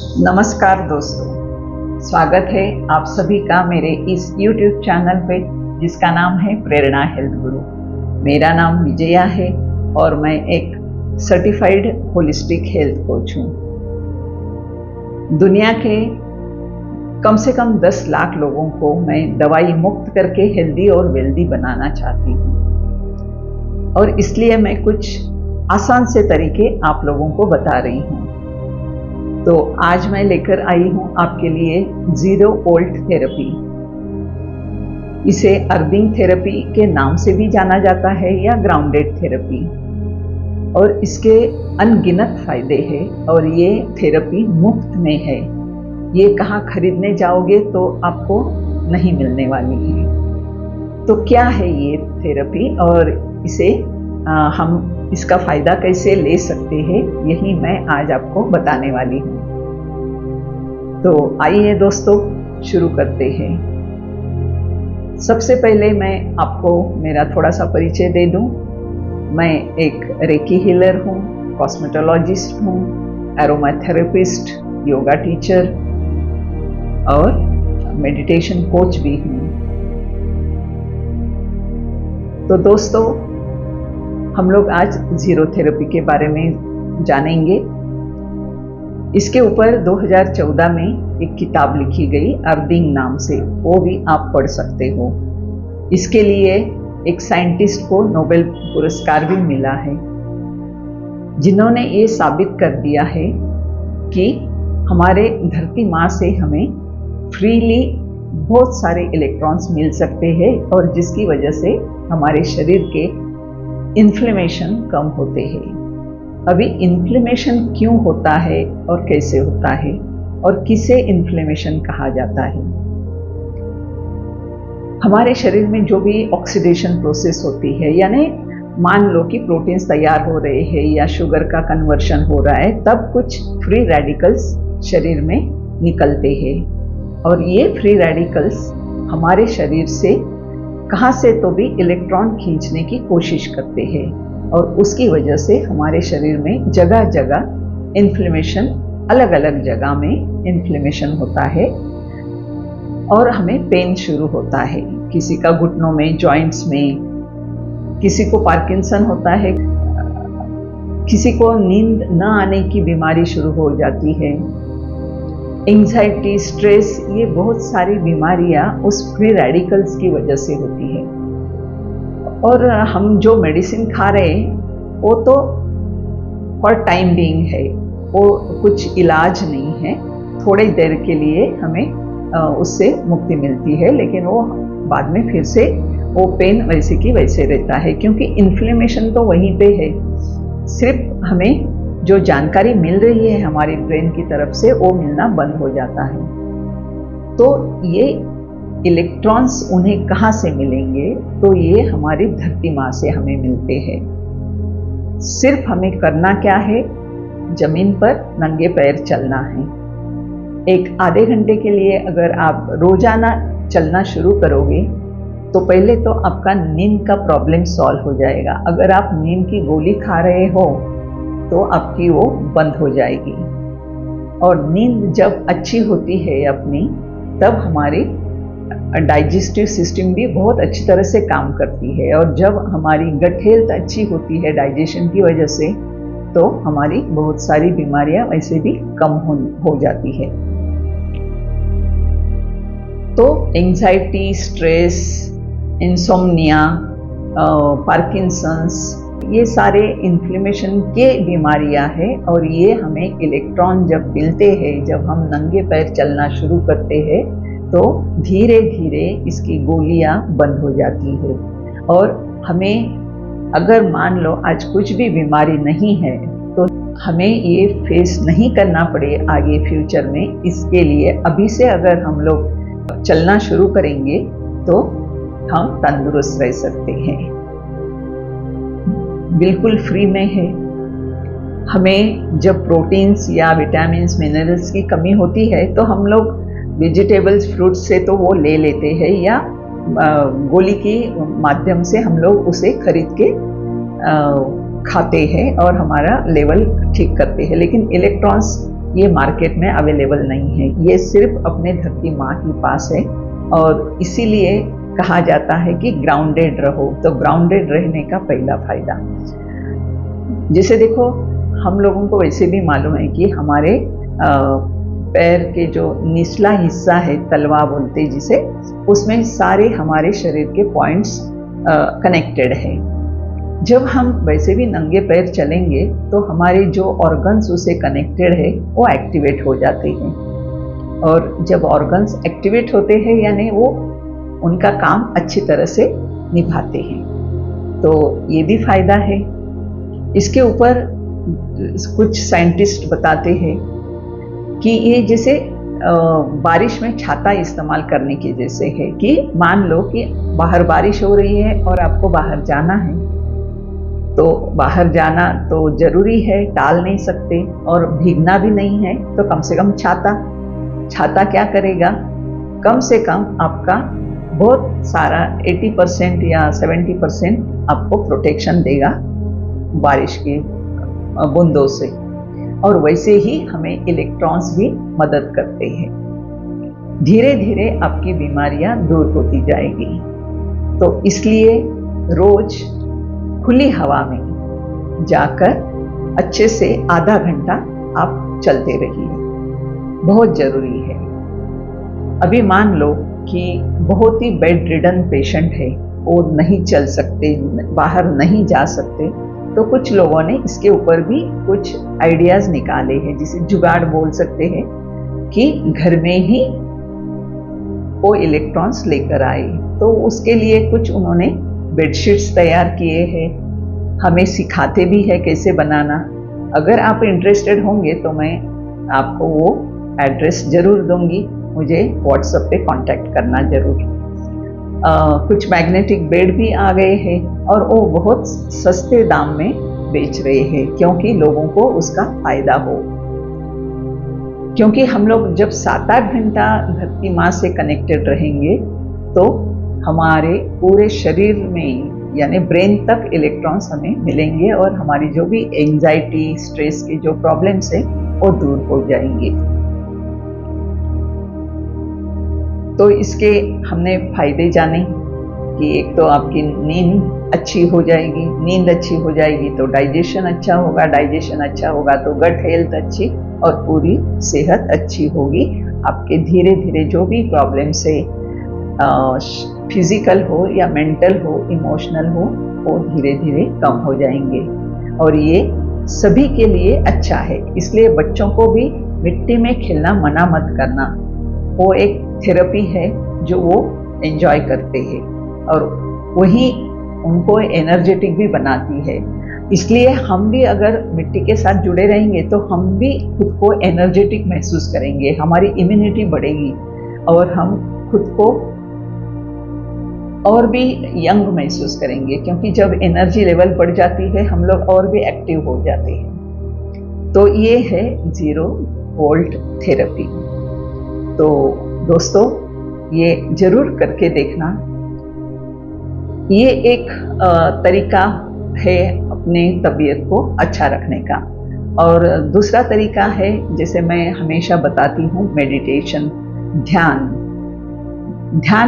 नमस्कार दोस्तों, स्वागत है आप सभी का मेरे इस YouTube चैनल पे जिसका नाम है प्रेरणा हेल्थ गुरु। मेरा नाम विजया है और मैं एक सर्टिफाइड होलिस्टिक हेल्थ कोच हूँ। दुनिया के कम से कम 10 लाख लोगों को मैं दवाई मुक्त करके हेल्दी और वेल्दी बनाना चाहती हूँ और इसलिए मैं कुछ आसान से तरीके आप लोगों को बता रही हूँ। तो आज मैं लेकर आई हूँ आपके लिए 0 वोल्ट थेरेपी। इसे अर्थिंग थेरेपी के नाम से भी जाना जाता है या ग्राउंडेड थेरेपी, और इसके अनगिनत फायदे हैं और ये थेरेपी मुफ्त में है। ये कहाँ खरीदने जाओगे तो आपको नहीं मिलने वाली है। तो क्या है ये थेरेपी और इसे हम इसका फ़ायदा कैसे ले सकते हैं, यही मैं आज आपको बताने वाली हूँ। तो आइए दोस्तों शुरू करते हैं। सबसे पहले मैं आपको मेरा थोड़ा सा परिचय दे दूँ। मैं एक रेकी हीलर हूँ, कॉस्मेटोलॉजिस्ट हूँ, एरोमाथेरेपिस्ट, योगा टीचर और मेडिटेशन कोच भी हूँ। तो दोस्तों हम लोग आज जीरो थेरेपी के बारे में जानेंगे। इसके ऊपर 2014 में एक किताब लिखी गई अर्थिंग नाम से, वो भी आप पढ़ सकते हो। इसके लिए एक साइंटिस्ट को नोबेल पुरस्कार भी मिला है, जिन्होंने ये साबित कर दिया है कि हमारे धरती माँ से हमें फ्रीली बहुत सारे इलेक्ट्रॉन्स मिल सकते हैं और जिसकी वजह से हमारे शरीर के इन्फ्लेमेशन कम होते हैं। अभी इन्फ्लेमेशन क्यों होता है और कैसे होता है और किसे इन्फ्लेमेशन कहा जाता है? हमारे शरीर में जो भी ऑक्सीडेशन प्रोसेस होती है, यानी मान लो कि प्रोटीन्स तैयार हो रहे हैं या शुगर का कन्वर्शन हो रहा है, तब कुछ फ्री रेडिकल्स शरीर में निकलते हैं और ये फ्री रेडिकल्स हमारे शरीर से कहाँ से तो भी इलेक्ट्रॉन खींचने की कोशिश करते हैं और उसकी वजह से हमारे शरीर में जगह जगह इन्फ्लेमेशन, अलग अलग जगह में इन्फ्लेमेशन होता है और हमें पेन शुरू होता है। किसी का घुटनों में, जॉइंट्स में, किसी को पार्किंसन होता है, किसी को नींद न आने की बीमारी शुरू हो जाती है, एंजाइटी, स्ट्रेस, ये बहुत सारी बीमारियां उस फ्री रेडिकल्स की वजह से होती है। और हम जो मेडिसिन खा रहे हैं वो तो फॉर टाइम बीइंग है, वो कुछ इलाज नहीं है। थोड़ी देर के लिए हमें उससे मुक्ति मिलती है, लेकिन वो बाद में फिर से वो पेन वैसे की वैसे रहता है, क्योंकि इन्फ्लेमेशन तो वहीं पे है। सिर्फ हमें जो जानकारी मिल रही है हमारी ब्रेन की तरफ से, वो मिलना बंद हो जाता है। तो ये इलेक्ट्रॉन्स उन्हें कहाँ से मिलेंगे? तो ये हमारी धरती माँ से हमें मिलते हैं। सिर्फ हमें करना क्या है? जमीन पर नंगे पैर चलना है। एक आधे घंटे के लिए अगर आप रोजाना चलना शुरू करोगे तो पहले तो आपका नींद का प्रॉब्लम सॉल्व हो जाएगा। अगर आप नींद की गोली खा रहे हो तो आपकी वो बंद हो जाएगी। और नींद जब अच्छी होती है अपनी, तब हमारी डाइजेस्टिव सिस्टम भी बहुत अच्छी तरह से काम करती है, और जब हमारी गट हेल्थ अच्छी होती है डाइजेशन की वजह से, तो हमारी बहुत सारी बीमारियां वैसे भी कम हो जाती है। तो एंजाइटी, स्ट्रेस, इंसोम्निया, पार्किंसंस, ये सारे इन्फ्लेमेशन के बीमारियां हैं और ये हमें इलेक्ट्रॉन जब मिलते हैं, जब हम नंगे पैर चलना शुरू करते हैं, तो धीरे धीरे इसकी गोलियां बंद हो जाती है। और हमें अगर मान लो आज कुछ भी बीमारी नहीं है तो हमें ये फेस नहीं करना पड़े आगे फ्यूचर में। इसके लिए अभी से अगर हम लोग चलना शुरू करेंगे तो हम तंदुरुस्त रह सकते हैं। बिल्कुल फ्री में है। हमें जब प्रोटीन्स या विटामिन्स, मिनरल्स की कमी होती है तो हम लोग वेजिटेबल्स, फ्रूट्स से तो वो ले लेते हैं या गोली के माध्यम से हम लोग उसे खरीद के खाते हैं और हमारा लेवल ठीक करते हैं। लेकिन इलेक्ट्रॉन्स ये मार्केट में अवेलेबल नहीं है। ये सिर्फ अपने धरती माँ के पास है और इसीलिए कहा जाता है कि ग्राउंडेड रहो। तो ग्राउंडेड रहने का पहला फायदा, जैसे देखो हम लोगों को वैसे भी मालूम है कि हमारे पैर के जो निचला हिस्सा है, तलवा बोलते जिसे, उसमें सारे हमारे शरीर के पॉइंट्स कनेक्टेड है। जब हम वैसे भी नंगे पैर चलेंगे तो हमारे जो ऑर्गन्स उसे कनेक्टेड है वो एक्टिवेट हो जाते हैं, और जब ऑर्गन्स एक्टिवेट होते हैं यानी वो उनका काम अच्छी तरह से निभाते हैं। तो ये भी फायदा है। इसके ऊपर कुछ साइंटिस्ट बताते हैं कि ये जैसे बारिश में छाता इस्तेमाल करने के जैसे है, कि मान लो कि बाहर बारिश हो रही है और आपको बाहर जाना है, तो बाहर जाना तो जरूरी है, टाल नहीं सकते, और भीगना भी नहीं है, तो कम से कम छाता क्या करेगा, कम से कम आपका बहुत सारा 80% या 70% आपको प्रोटेक्शन देगा बारिश की बूंदों से। और वैसे ही हमें इलेक्ट्रॉन्स भी मदद करते हैं। धीरे धीरे आपकी बीमारियां दूर होती जाएगी। तो इसलिए रोज खुली हवा में जाकर अच्छे से आधा घंटा आप चलते रहिए, बहुत जरूरी है। अभी मान लो कि बहुत ही बेड रिडन पेशेंट है, वो नहीं चल सकते, बाहर नहीं जा सकते, तो कुछ लोगों ने इसके ऊपर भी कुछ आइडियाज निकाले हैं, जिसे जुगाड़ बोल सकते हैं, कि घर में ही वो इलेक्ट्रॉन्स लेकर आए। तो उसके लिए कुछ उन्होंने बेडशीट्स तैयार किए हैं, हमें सिखाते भी है कैसे बनाना। अगर आप इंटरेस्टेड होंगे तो मैं आपको वो एड्रेस जरूर दूंगी, मुझे व्हाट्सएप पे कांटेक्ट करना जरूर। कुछ मैग्नेटिक बेड भी आ गए हैं और वो बहुत सस्ते दाम में बेच रहे हैं, क्योंकि लोगों को उसका फायदा हो। क्योंकि हम लोग जब 7-8 घंटा धरती माँ से कनेक्टेड रहेंगे तो हमारे पूरे शरीर में यानी ब्रेन तक इलेक्ट्रॉन्स हमें मिलेंगे, और हमारी जो भी एंजाइटी, स्ट्रेस के जो प्रॉब्लम्स है वो दूर हो जाएंगे। तो इसके हमने फायदे जाने कि एक तो आपकी नींद अच्छी हो जाएगी, नींद अच्छी हो जाएगी तो डाइजेशन अच्छा होगा, डाइजेशन अच्छा होगा तो गट हेल्थ अच्छी, और पूरी सेहत अच्छी होगी। आपके धीरे धीरे जो भी प्रॉब्लम्स है, फिजिकल हो या मेंटल हो, इमोशनल हो, वो धीरे धीरे कम हो जाएंगे। और ये सभी के लिए अच्छा है। इसलिए बच्चों को भी मिट्टी में खेलना मना मत करना, वो एक थेरेपी है जो वो एंजॉय करते हैं, और वही उनको एनर्जेटिक भी बनाती है। इसलिए हम भी अगर मिट्टी के साथ जुड़े रहेंगे तो हम भी खुद को एनर्जेटिक महसूस करेंगे, हमारी इम्यूनिटी बढ़ेगी और हम खुद को और भी यंग महसूस करेंगे, क्योंकि जब एनर्जी लेवल बढ़ जाती है हम लोग और भी एक्टिव हो जाते हैं। तो ये है 0 वोल्ट थेरेपी। तो दोस्तों ये जरूर करके देखना। ये एक तरीका है अपने तबीयत को अच्छा रखने का। और दूसरा तरीका है, जैसे मैं हमेशा बताती हूँ, मेडिटेशन, ध्यान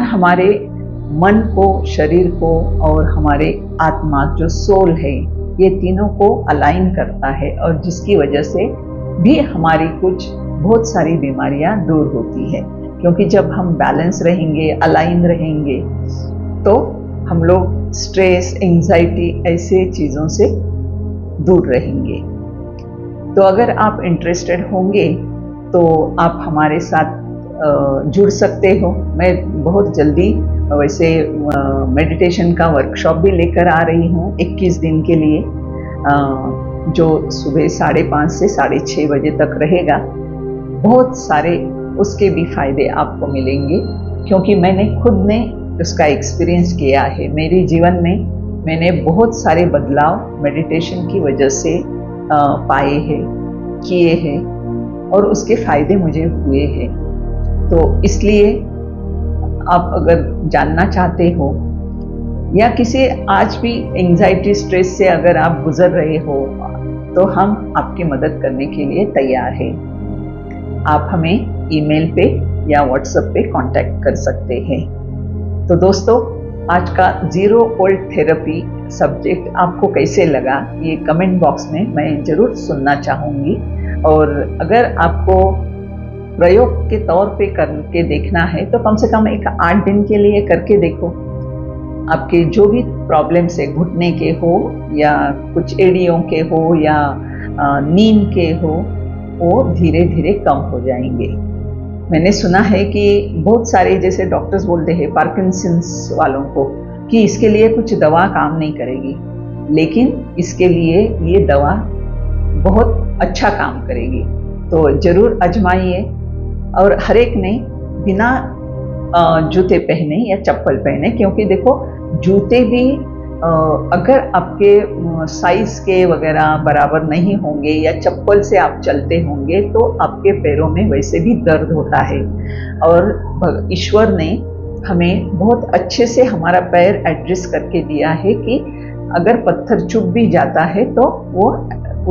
हमारे मन को, शरीर को और हमारे आत्मा जो सोल है, ये तीनों को अलाइन करता है, और जिसकी वजह से भी हमारी कुछ बहुत सारी बीमारियां दूर होती है। क्योंकि जब हम बैलेंस रहेंगे, अलाइन रहेंगे, तो हम लोग स्ट्रेस, एंजाइटी ऐसे चीज़ों से दूर रहेंगे। तो अगर आप इंटरेस्टेड होंगे तो आप हमारे साथ जुड़ सकते हो। मैं बहुत जल्दी वैसे मेडिटेशन का वर्कशॉप भी लेकर आ रही हूँ 21 दिन के लिए, जो सुबह 5:30 से 6:30 बजे तक रहेगा। बहुत सारे उसके भी फायदे आपको मिलेंगे, क्योंकि मैंने खुद ने उसका एक्सपीरियंस किया है। मेरे जीवन में मैंने बहुत सारे बदलाव मेडिटेशन की वजह से पाए हैं, किए हैं, और उसके फायदे मुझे हुए हैं। तो इसलिए आप अगर जानना चाहते हो, या किसी आज भी एंजाइटी, स्ट्रेस से अगर आप गुजर रहे हो, तो हम आपकी मदद करने के लिए तैयार हैं। आप हमें ईमेल पे या व्हाट्सएप पे कांटेक्ट कर सकते हैं। तो दोस्तों, आज का जीरो ओल्ड थेरेपी सब्जेक्ट आपको कैसे लगा, ये कमेंट बॉक्स में मैं ज़रूर सुनना चाहूँगी। और अगर आपको प्रयोग के तौर पे करके देखना है तो कम से कम एक 8 दिन के लिए करके देखो। आपके जो भी प्रॉब्लम्स है, घुटने के हो या कुछ एड़ियों के हो या नींद के हो, वो धीरे धीरे कम हो जाएंगे। मैंने सुना है कि बहुत सारे जैसे डॉक्टर्स बोलते हैं पार्किंसंस वालों को कि इसके लिए कुछ दवा काम नहीं करेगी, लेकिन इसके लिए ये दवा बहुत अच्छा काम करेगी। तो ज़रूर आजमाइए। और हर एक ने बिना जूते पहने या चप्पल पहने, क्योंकि देखो जूते भी अगर आपके साइज के वगैरह बराबर नहीं होंगे या चप्पल से आप चलते होंगे तो आपके पैरों में वैसे भी दर्द होता है। और ईश्वर ने हमें बहुत अच्छे से हमारा पैर एडजस्ट करके दिया है कि अगर पत्थर चुभ भी जाता है तो वो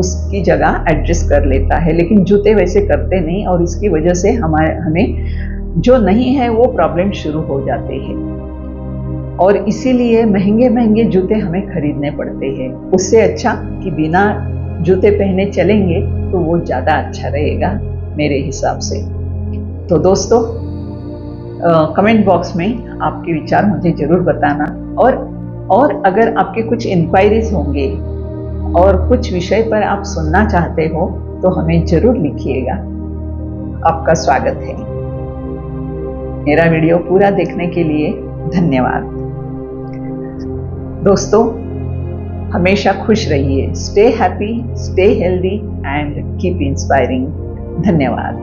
उसकी जगह एडजस्ट कर लेता है, लेकिन जूते वैसे करते नहीं, और इसकी वजह से हमें जो नहीं है वो प्रॉब्लम शुरू हो जाते हैं। और इसीलिए महंगे महंगे जूते हमें खरीदने पड़ते हैं। उससे अच्छा कि बिना जूते पहने चलेंगे तो वो ज़्यादा अच्छा रहेगा मेरे हिसाब से। तो दोस्तों, कमेंट बॉक्स में आपके विचार मुझे ज़रूर बताना। और अगर आपके कुछ इंक्वायरीज होंगे और कुछ विषय पर आप सुनना चाहते हो तो हमें ज़रूर लिखिएगा। आपका स्वागत है। मेरा वीडियो पूरा देखने के लिए धन्यवाद। दोस्तों, हमेशा खुश रहिए। Stay happy, stay healthy and keep inspiring. धन्यवाद।